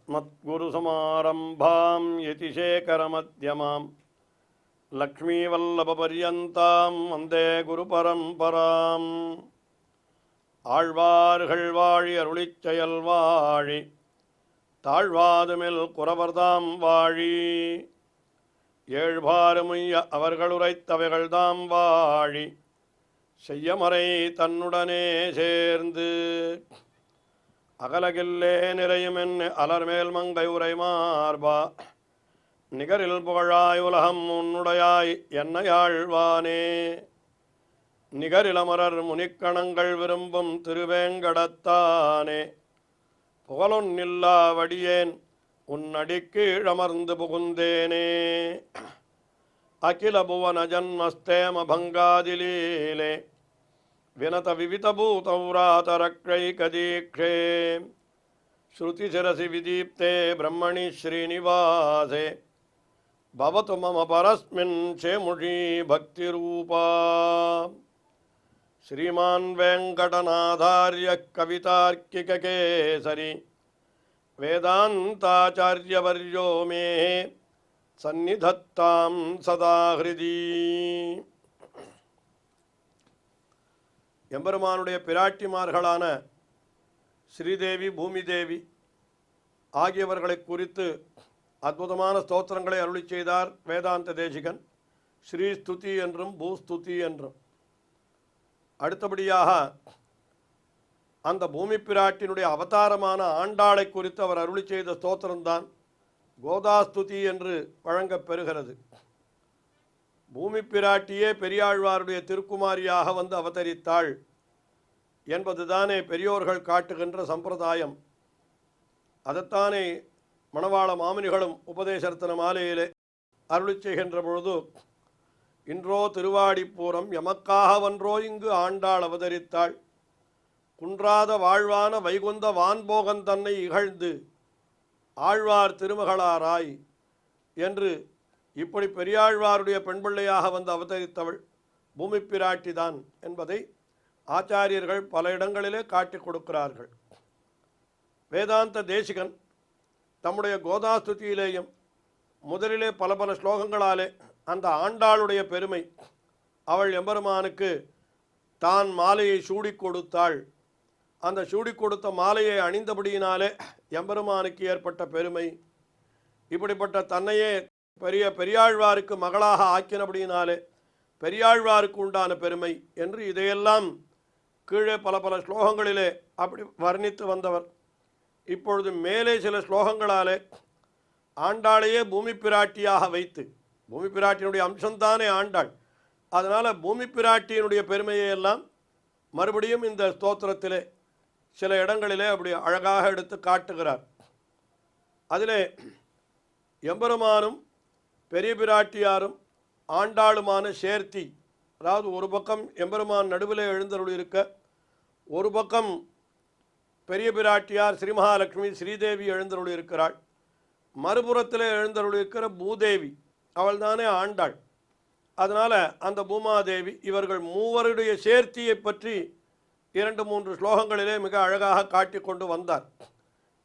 अस्मद्गुरुसमारम्भां यतिशेखरमध्यमां लक्ष्मीवल्लभपर्यन्तां वन्दे गुरुपरम्पराम् ஆழ்வார்கள் வாழி அருளிச் செயல் வாழி தாழ்வாதுமில் குறவர்தாம் வாழி ஏழ்பாறுமுய்ய அவர்களுரைத்தவைகள்தாம் வாழி செய்யமறை தன்னுடனே சேர்ந்து அகலகில்லே நிறையுமென் அலர்மேல் மங்கை உரை மார்பா நிகரில் புகழாய் உலகம் உன்னுடையாய் என்னையாழ்வானே நிகரிலமரர் முனிக்கணங்கள் விரும்பும் திருவேங்கடத்தானே புகழொன்னில்லா வடியேன் உன்னடிக்கீழமர்ந்து புகுந்தேனே அகில புவன ஜன்மஸ்தேம பங்காதிலீலே வினத விவிதபூதௌராதரக்ஷைகதீக்ஷே ஸ்ருதிசிரசி விதீப்தே பிரம்மணி ஸ்ரீனிவாசே பவது மம பரஸ்மின் சேமுஷி பக்திரூபா श्रीमान वेंकटनाथार्य कवितार्किककेसरी वेदांताचार्यवर्यो मे सन्निधत्तां सदा हृदि எம்பெருமானுடைய பிராட்டிமார்களான ஸ்ரீதேவி பூமிதேவி ஆகியவர்களை குறித்து அற்புதமான ஸ்தோத்திரங்களை அருளி செய்தார் வேதாந்த தேசிகன். ஸ்ரீஸ்துதி என்றும் பூஸ்துதி என்றும். அடுத்தபடியாக அந்த பூமி பிராட்டினுடைய அவதாரமான ஆண்டாளை குறித்து அவர் அருளி செய்த ஸ்தோத்திரம்தான் கோதாஸ்துதி என்று வழங்கப் பெறுகிறது. பூமி பிராட்டியே பெரியாழ்வாருடைய திருக்குமாரியாக வந்து அவதரித்தாள் என்பதுதானே பெரியோர்கள் காட்டுகின்ற சம்பிரதாயம். அதைத்தானே மணவாள மாமுனிகளும் உபதேசரத்தன மாலையிலே அருளி செய்கின்ற பொழுது, இன்றோ திருவாடிப்பூரம் எமக்காக வன்றோ இங்கு ஆண்டாள் அவதரித்தாள், குன்றாத வாழ்வான வைகுந்த வான்போகன் தன்னை இகழ்ந்து ஆழ்வார் திருமகளாராய் என்று இப்படி பெரியாழ்வாருடைய பெண்பிள்ளையாக வந்து அவதரித்தவள் பூமி பிராட்டிதான் என்பதை ஆச்சாரியர்கள் பல இடங்களிலே காட்டிக் கொடுக்கிறார்கள். வேதாந்த தேசிகன் தம்முடைய கோதாஸ்துதியிலேயும் முதலிலே பல பல ஸ்லோகங்களாலே அந்த ஆண்டாளுடைய பெருமை, அவள் எம்பெருமானுக்கு தான் மாலையை சூடி கொடுத்தாள், அந்த சூடி கொடுத்த மாலையை அணிந்தபடியினாலே எம்பெருமானுக்கு ஏற்பட்ட பெருமை, இப்படிப்பட்ட தன்னையே பெரியாழ்வாருக்கு மகளாக ஆக்கினபடியினாலே பெரியாழ்வாருக்கு உண்டான பெருமை என்று இதையெல்லாம் கீழே பல பல ஸ்லோகங்களிலே அப்படி வர்ணித்து வந்தவர். இப்பொழுது மேலே சில ஸ்லோகங்களாலே ஆண்டாளையே பூமி பிராட்டியாக வைத்து, பூமி பிராட்டியினுடைய அம்சம்தானே ஆண்டாள், அதனால் பூமி பிராட்டியினுடைய பெருமையை எல்லாம் மறுபடியும் இந்த ஸ்தோத்திரத்திலே சில இடங்களிலே அப்படி அழகாக எடுத்து காட்டுகிறார். அதிலே எம்பெருமானும் பெரிய பிராட்டியாரும் ஆண்டாளுமான சேர்த்தி, அதாவது ஒரு பக்கம் எம்பெருமான் நடுவிலே எழுந்தருள் இருக்க, ஒரு பக்கம் பெரிய பிராட்டியார் ஸ்ரீ மகாலட்சுமி ஸ்ரீதேவி எழுந்தருள் இருக்கிறாள், மறுபுறத்தில் எழுந்தருள் இருக்கிற பூதேவி அவள் தானே ஆண்டாள். அதனால் அந்த பூமாதேவி இவர்கள் மூவருடைய சேர்த்தியை பற்றி 2-3 ஸ்லோகங்களிலே மிக அழகாக காட்டி கொண்டு வந்தார்.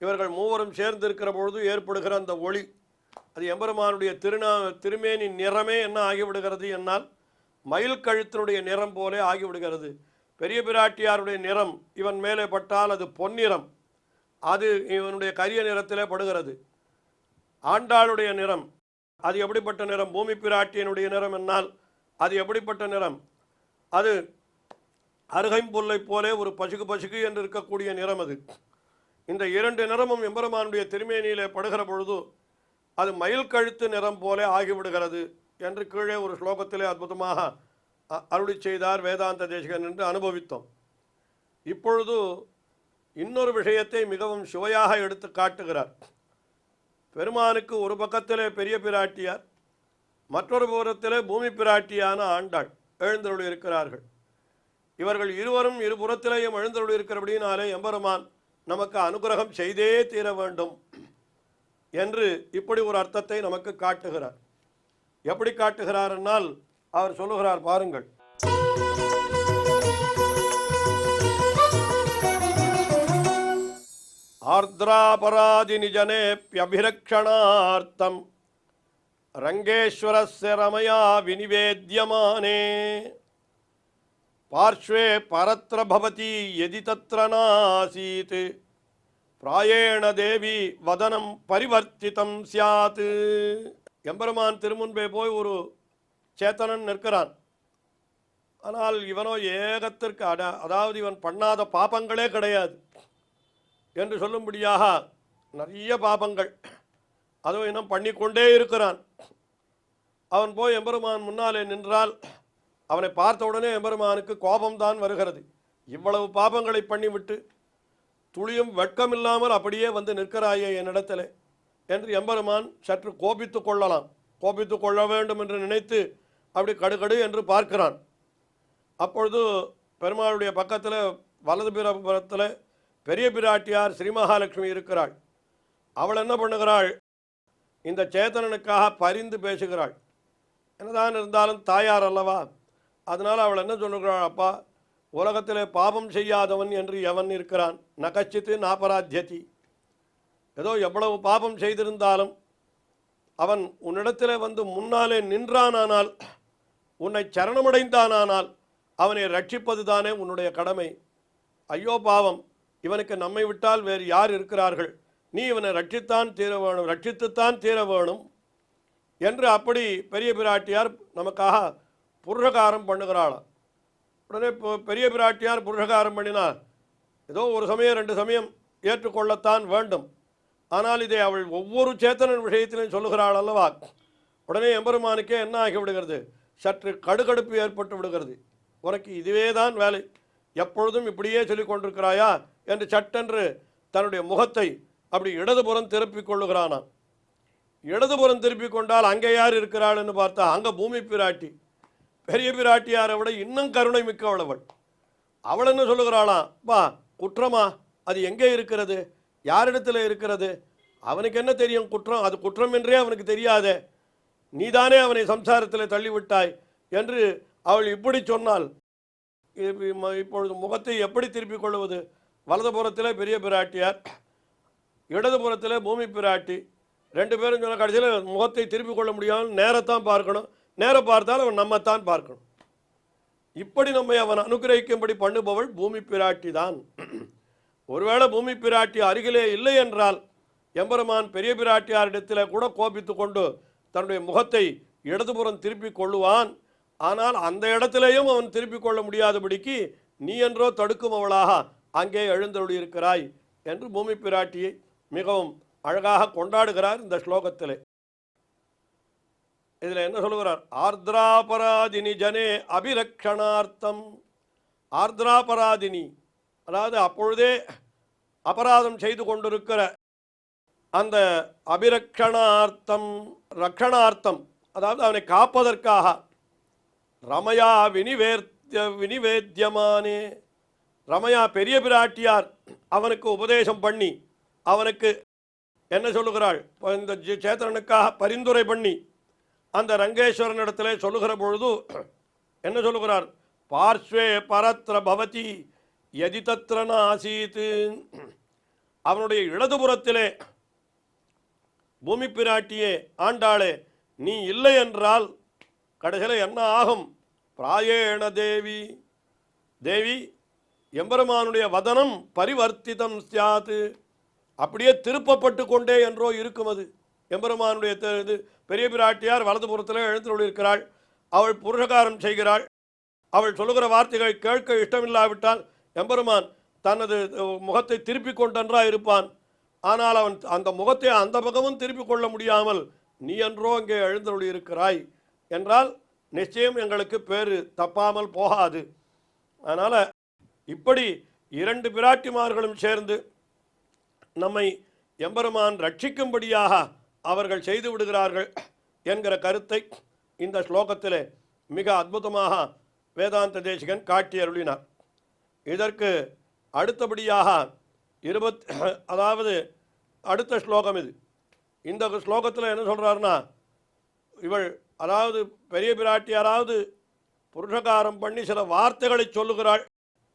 இவர்கள் மூவரும் சேர்ந்திருக்கிற பொழுது ஏற்படுகிற அந்த ஒளி, அது எம்பெருமானுடைய திருமேனி நிறமே என்ன ஆகிவிடுகிறது என்னால் மயில் கழுத்தினுடைய நிறம் போலே ஆகிவிடுகிறது. பெரிய பிராட்டியாருடைய நிறம் இவன் மேலே பட்டால் அது பொன்னிறம், அது இவனுடைய கரிய நிறத்திலே படுகிறது. ஆண்டாளுடைய நிறம் அது எப்படிப்பட்ட நிறம், பூமி பிராட்டியனுடைய நிறம் என்னால் அது எப்படிப்பட்ட நிறம், அது அருகைம்புல்லை போலே ஒரு பசுகு பசுகு என்று இருக்கக்கூடிய நிறம். அது இந்த 2 நிறமும் எம்பெருமானுடைய திருமேனியிலே படுகிற பொழுது அது மயில் கழுத்து நிறம் போலே ஆகிவிடுகிறது என்று கீழே ஒரு ஸ்லோகத்திலே அற்புதமாக அருளி செய்தார் வேதாந்த தேசிகன் என்று அனுபவித்தோம். இப்பொழுது இன்னொரு விஷயத்தை மிகவும் சுவையாக எடுத்து காட்டுகிறார். பெருமானுக்கு ஒரு பக்கத்திலே பெரிய பிராட்டியார், மற்றொரு புறத்திலே பூமி பிராட்டியான ஆண்டாள் எழுந்தருள் இருக்கிறார்கள். இவர்கள் இருவரும் இருபுறத்திலேயும் எழுந்தருள் இருக்கிறபடினாலே எம்பெருமான் நமக்கு அனுகிரகம் செய்தே தீர வேண்டும் என்று இப்படி ஒரு அர்த்தத்தை நமக்கு காட்டுகிறார். எப்படி காட்டுகிறார் என்னால் அவர் சொல்லுகிறார், பாருங்கள். ஆர்திராபராதி நிஜனேப்யபிரக்ஷணார்த்தம் ரங்கேஸ்வரஸ்ய ரமயா விநிவேத்யமானே பார்ஷ்வே பரத்ர பவதி யதி தத்ர நாசீத் பிராயேண தேவி வதனம் பரிவர்த்திதம் சியாத். எம்பெருமான் திருமுன்பே போய் ஒரு சேத்தனன் நிற்கிறான். ஆனால் இவனோ ஏகத்திற்கு அதாவது இவன் பண்ணாத பாபங்களே கிடையாது என்று சொல்லும்படியாக நிறைய பாபங்கள் அதுவும் இன்னும் பண்ணிக்கொண்டே இருக்கிறான். அவன் போய் எம்பெருமான் முன்னாலே நின்றால் அவனை பார்த்த உடனே எம்பெருமானுக்கு கோபம்தான் வருகிறது. இவ்வளவு பாபங்களை பண்ணிவிட்டு துளியும் வெட்கமில்லாமல் அப்படியே வந்து நிற்கிறாயே என்னிடத்தில் என்று எம்பெருமான் சற்று கோபித்து கொள்ளலாம், கோபித்து கொள்ள வேண்டும் என்று நினைத்து அப்படி கடுகடு என்று பார்க்கிறான். அப்பொழுது பெருமாளுடைய பக்கத்தில் வலது புறத்தில் பெரிய பிராட்டியார் ஸ்ரீ மகாலட்சுமி இருக்கிறாள். அவள் என்ன பண்ணுகிறாள், இந்த சேத்தனனுக்காக பரிந்து பேசுகிறாள். என்னதான் இருந்தாலும் தாயார் அல்லவா, அதனால் அவள் என்ன சொல்லுகிறாள், அப்பா உலகத்தில் பாபம் செய்யாதவன் என்று எவன் இருக்கிறான், நகச்சித்து நாபராத்தியதி. ஏதோ எவ்வளவு பாபம் செய்திருந்தாலும் அவன் உன்னிடத்தில் வந்து முன்னாலே நின்றானானால், உன்னை சரணமடைந்தானால் அவனை ரட்சிப்பது தானே உன்னுடைய கடமை. ஐயோ பாவம், இவனுக்கு நம்மை விட்டால் வேறு யார் இருக்கிறார்கள், நீ இவனை ரட்சித்தான் தீர வேணும், ரட்சித்துத்தான் தீர வேணும் என்று அப்படி பெரிய பிராட்டியார் நமக்காக புருஷகாரம் பண்ணுகிறாளாம். உடனே பெரிய பிராட்டியார் புருஷகாரம் பண்ணினார். ஏதோ ஒரு சமயம் ரெண்டு சமயம் ஏற்றுக்கொள்ளத்தான் வேண்டும். ஆனால் இதை அவள் ஒவ்வொரு சேத்தனன் விஷயத்திலையும் சொல்லுகிறாள் அல்லவா. உடனே எம்பெருமானுக்கே என்ன ஆகிவிடுகிறது, சற்று கடுகடுப்பு ஏற்பட்டு விடுகிறது. உனக்கு இதுவே தான் வேலை, எப்பொழுதும் இப்படியே சொல்லிக் கொண்டிருக்கிறாயா என்று சட்டென்று தன்னுடைய முகத்தை அப்படி இடதுபுறம் திருப்பிக் கொள்ளுகிறானாம். இடதுபுறம் திருப்பிக் கொண்டால் அங்கே யார் இருக்கிறாள் என்று பார்த்தா அங்கே பூமி பிராட்டி. பெரிய பிராட்டியாரை விட இன்னும் கருணை மிக்கவள் அவள். அவள் என்ன சொல்லுகிறாளாம், பா குற்றமா, அது எங்கே இருக்கிறது, யாரிடத்தில் இருக்கிறது, அவனுக்கு என்ன தெரியும் குற்றம், அது குற்றம் என்றே அவனுக்கு தெரியாதே, நீதானே அவனை சம்சாரத்தில் தள்ளிவிட்டாய் என்று அவள் இப்படி சொன்னால் இப்பொழுது முகத்தை எப்படி திருப்பிக் கொள்வது. வலதுபுறத்தில் பெரிய பிராட்டியார், இடதுபுறத்தில் பூமி பிராட்டி, ரெண்டு பேரும் சொன்ன கடைசியில் முகத்தை திருப்பிக் கொள்ள முடியாமல் நேரத்தான் பார்க்கணும், நேரம் பார்த்தால் அவன் நம்மத்தான் பார்க்கணும். இப்படி நம்மை அவன் அனுகிரகிக்கும்படி பண்ணுபவள் பூமி பிராட்டி தான். ஒருவேளை பூமி பிராட்டி அருகிலே இல்லை என்றால் எம்பெருமான் பெரிய பிராட்டியாரிடத்தில் கூட கோபித்து கொண்டு தன்னுடைய முகத்தை இடதுபுறம் திருப்பிக் கொள்ளுவான். ஆனால் அந்த இடத்திலேயும் அவன் திருப்பிக் கொள்ள முடியாதபடிக்கு நீ என்றோ தடுக்கும் அவளாக அங்கே எழுந்தருளி இருக்கிறாய் என்று பூமி பிராட்டியை மிகவும் அழகாக கொண்டாடுகிறார் இந்த ஸ்லோகத்திலே. இதில் என்ன சொல்லுகிறார், ஆர்திராபராதினி ஜனே அபிரக்ஷணார்த்தம். ஆர்திராபராதினி அதாவது அப்பொழுதே அபராதம் செய்து கொண்டிருக்கிற அந்த அபிரக்ஷணார்த்தம், ரக்ஷணார்த்தம் அதாவது அவனை காப்பதற்காக ரமயா வினிவேத்யமானே. ரமயா பெரிய பிராட்டியார் அவனுக்கு உபதேசம் பண்ணி அவனுக்கு என்ன சொல்லுகிறாள், இந்த சேத்திரனுக்காக பரிந்துரை பண்ணி அந்த ரங்கேஸ்வரனிடத்தில் சொல்லுகிற பொழுது என்ன சொல்லுகிறார், பார்ஷ்வே பரத்ர பவதி யதி தத்ர நாசீத். அவனுடைய இடதுபுறத்திலே பூமி பிராட்டியே ஆண்டாளே நீ இல்லை என்றால் கடைசியில் என்ன ஆகும், பிராயேண தேவி, தேவி எம்பெருமானுடைய வதனம் பரிவர்த்திதம் சியாத், அப்படியே திருப்பப்பட்டு கொண்டே என்றோ இருக்கும். அது எம்பெருமானுடைய இது பெரிய பிராட்டியார் வலதுபுறத்தில் எழுந்துள்ளிருக்கிறாள், அவள் புருஷகாரம் செய்கிறாள், அவள் சொல்லுகிற வார்த்தைகளை கேட்க இஷ்டமில்லாவிட்டால் எம்பெருமான் தனது முகத்தை திருப்பிக் கொண்டென்றா இருப்பான். ஆனால் அவன் அந்த முகத்தை அந்த பக்கமும் திருப்பிக் கொள்ள முடியாமல் நீ என்றோ அங்கே எழுந்தருளி இருக்கிறாய் என்றால் நிச்சயம் எங்களுக்கு பேரு தப்பாமல் போகாது. அதனால் இப்படி இரண்டு பிராட்டிமார்களும் சேர்ந்து நம்மை எம்பெருமான் ரட்சிக்கும்படியாக அவர்கள் செய்து விடுகிறார்கள் என்கிற கருத்தை இந்த ஸ்லோகத்திலே மிக அற்புதமாக வேதாந்த தேசிகன் காட்டி அருளினார். இதற்கு அடுத்தபடியாக அதாவது அடுத்த ஸ்லோகம் இது. இந்த ஸ்லோகத்தில் என்ன சொல்கிறாருன்னா, இவள் அதாவது பெரிய பிராட்டியாராவது புருஷகாரம் பண்ணி சில வார்த்தைகளை சொல்லுகிறாள்,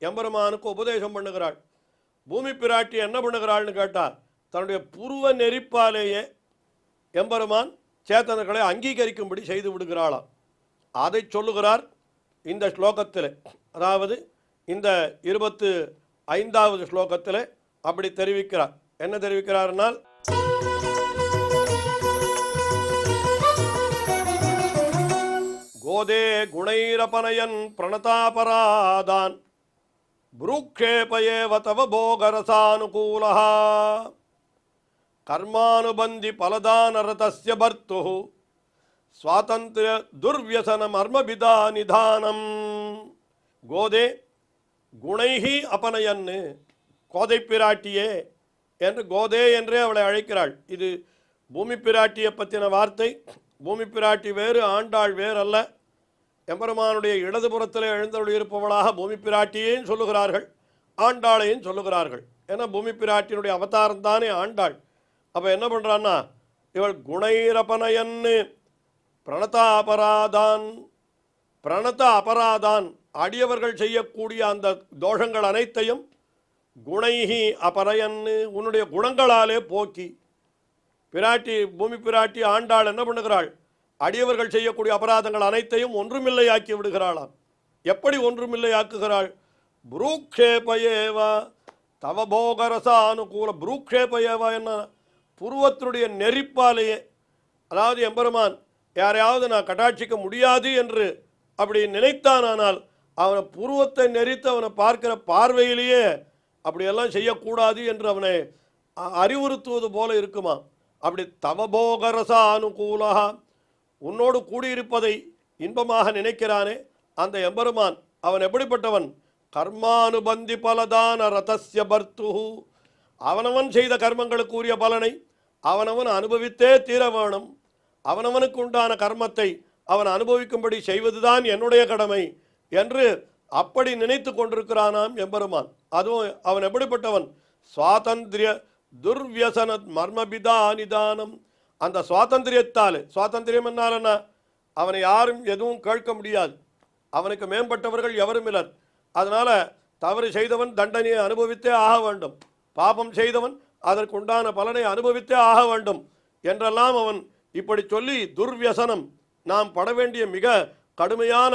எம்பெருமானுக்கு உபதேசம் பண்ணுகிறாள். பூமி பிராட்டி என்ன பண்ணுகிறாள்னு கேட்டால் தன்னுடைய புருவ நெறிப்பாலேயே எம்பெருமான் சேத்தனர்களை அங்கீகரிக்கும்படி செய்து விடுகிறாளாம். அதை சொல்லுகிறார் இந்த ஸ்லோகத்தில். அதாவது இந்த 25வது ஸ்லோகத்தில் அப்படி தெரிவிக்கிறார். என்ன தெரிவிக்கிறார்னால், கோதே குணைரபனயன் பிரணதாபராதான் புரூக்ஷேபயேவ தவ போகரசானுகூலஹ கர்மானுபந்தி பலதானரதஸ்ய பர்த்து ஸ்வாதந்திர துர்வியசன மர்மபிதா நிதானம். கோதே குணைஹி அபனயன்னு, கோதை பிராட்டியே என்று கோதே என்றே அவளை அழைக்கிறாள். இது பூமி பிராட்டியை பற்றின வார்த்தை. பூமி பிராட்டி வேறு, ஆண்டாள் வேறு அல்ல. எம்பெருமானுடைய இடதுபுறத்தில் எழுந்தருள் இருப்பவளாக பூமி பிராட்டியையும் சொல்லுகிறார்கள், ஆண்டாளையும் சொல்லுகிறார்கள். ஏன்னா பூமி பிராட்டியினுடைய அவதாரம் தானே ஆண்டாள். அப்போ என்ன பண்ணுறான்னா, இவள் குணைரபனயன்னு பிரணத அபராதான், பிரணத அபராதான் அடியவர்கள் செய்யக்கூடிய அந்த தோஷங்கள் அனைத்தையும் குணைஹி அபரயன்னு உன்னுடைய குணங்களாலே போக்கி. பிராட்டி பூமி பிராட்டி ஆண்டாள் என்ன பண்ணுகிறாள், அடியவர்கள் செய்யக்கூடிய அபராதங்கள் அனைத்தையும் ஒன்றுமில்லையாக்கி விடுகிறாளாம். எப்படி ஒன்றுமில்லையாக்குகிறாள்? புரூக்ஷேபயேவா தவ போகரசானுகூல. புரூக்ஷேபயேவா என்ன, புருவத்தினுடைய நெறிப்பாலேயே. அதாவது எம்பெருமான் யாரையாவது நான் கட்டாட்சிக்க முடியாது என்று அப்படி நினைத்தானால் அவனை புருவத்தை நெறித்து அவனை பார்க்கிற பார்வையிலேயே அப்படியெல்லாம் செய்யக்கூடாது என்று அவனை அறிவுறுத்துவது போல இருக்குமா. அப்படி தவபோகரசா அனுகூலா, உன்னோடு கூடியிருப்பதை இன்பமாக நினைக்கிறானே அந்த எம்பெருமான் அவன் எப்படிப்பட்டவன்? கர்மானுபந்தி பலதான ரதஸ்ய பர்த்து. அவனவன் செய்த கர்மங்களுக்கு உரிய பலனை அவனவன் அனுபவித்தே தீர வேணும். அவனவனுக்கு உண்டான கர்மத்தை அவன் அனுபவிக்கும்படி செய்வதுதான் என்னுடைய கடமை என்று அப்படி நினைத்து கொண்டிருக்கிறானாம் எம்பெருமான். அதுவும் அவன் எப்படிப்பட்டவன்? சுவாதந்திரிய துர்வியசன மர்மபிதா நிதானம். அந்த சுவாதந்திரியத்தால், சுவாதந்திரியம் என்னாலன்னா அவனை யாரும் எதுவும் கேட்க முடியாது, அவனுக்கு மேம்பட்டவர்கள் எவரும் இல்லர். அதனால் தவறு செய்தவன் தண்டனையை அனுபவித்தே ஆக வேண்டும், பாபம் செய்தவன் அதற்கு உண்டான பலனை அனுபவித்தே ஆக வேண்டும் என்றெல்லாம் அவன் இப்படி சொல்லி துர்வியசனம், நாம் பட வேண்டிய மிக கடுமையான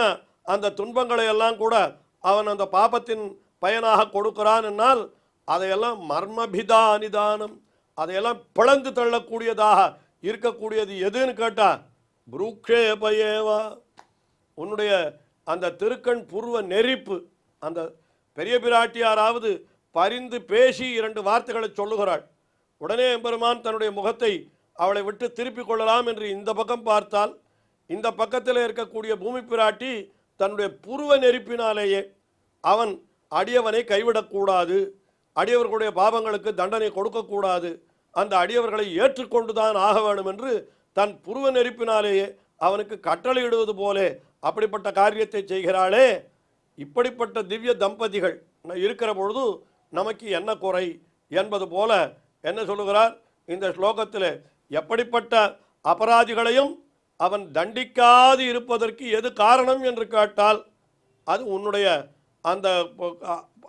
அந்த துன்பங்களை எல்லாம் கூட அவன் அந்த பாபத்தின் பயனாக கொடுக்கிறான். என்னால் அதையெல்லாம் மர்மபிதா நிதானம், அதையெல்லாம் பிளந்து தள்ளக்கூடியதாக இருக்கக்கூடியது எதுன்னு கேட்டால் புரூக்ஷேபயேவா, உன்னுடைய அந்த திருக்கண் புருவ நெறிப்பு. அந்த பெரிய பிராட்டியாராவது பரிந்து பேசி 2 வார்த்தைகளை சொல்லுகிறாள். உடனே எம்பெருமான் தன்னுடைய முகத்தை அவளை விட்டு திருப்பிக் கொள்ளலாம் என்று இந்த பக்கம் பார்த்தால், இந்த பக்கத்தில் இருக்கக்கூடிய பூமி பிராட்டி தன்னுடைய புருவ நெறிப்பினாலேயே அவன் அடியவனை கைவிடக்கூடாது, அடியவர்களுடைய பாவங்களுக்கு தண்டனை கொடுக்கக்கூடாது, அந்த அடியவர்களை ஏற்றுக்கொண்டுதான் ஆக வேண்டும் என்று தன் புருவ நெறிப்பினாலேயே அவனுக்கு கட்டளையிடுவது போலே அப்படிப்பட்ட காரியத்தை செய்கிறாளே. இப்படிப்பட்ட திவ்ய தம்பதிகள் இருக்கிற பொழுது நமக்கு என்ன குறை என்பது போல என்ன சொல்லுகிறார் இந்த ஸ்லோகத்தில்? எப்படிப்பட்ட அபராதிகளையும் அவன் தண்டிக்காது இருப்பதற்கு எது காரணம் என்று கேட்டால், அது உன்னுடைய அந்த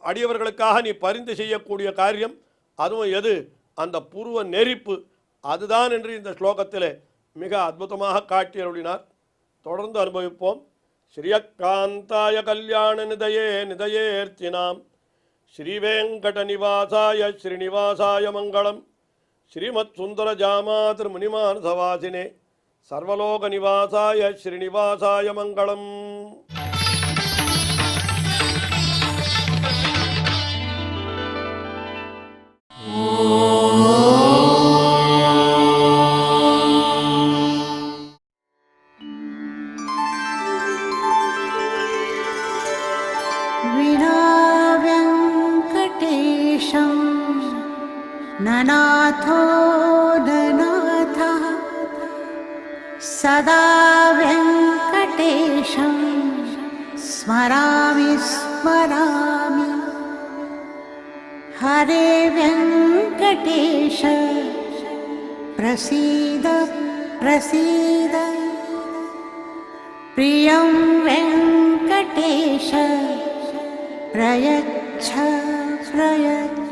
அடியவர்களுக்காக நீ பரிந்து செய்யக்கூடிய காரியம். அதுவும் எது? அந்த புருவ நெறிப்பு. அதுதான் என்று இந்த ஸ்லோகத்தில் மிக அற்புதமாக காட்டி அருளினார். தொடர்ந்து அனுபவிப்போம். ஸ்ரீயக்காந்தாய கல்யாண நிதயே நிதயேர்த்தினாம் ஸ்ரீவேங்கட நிவாசாய ஸ்ரீனிவாசாய மங்களம். ஸ்ரீமத் சுந்தர ஜாமாதிர் முனிமானசவாசினே சர்வலோக நிவாசாய ஸ்ரீனிவாசாய மங்களம். ननाथो ननाथः सदा वेङ्कटेशं स्मरामि स्मरामि. हरे वेङ्कटेश प्रसीद प्रसीद. प्रियं वेङ्कटेश प्रयच्छ प्रयच्छ.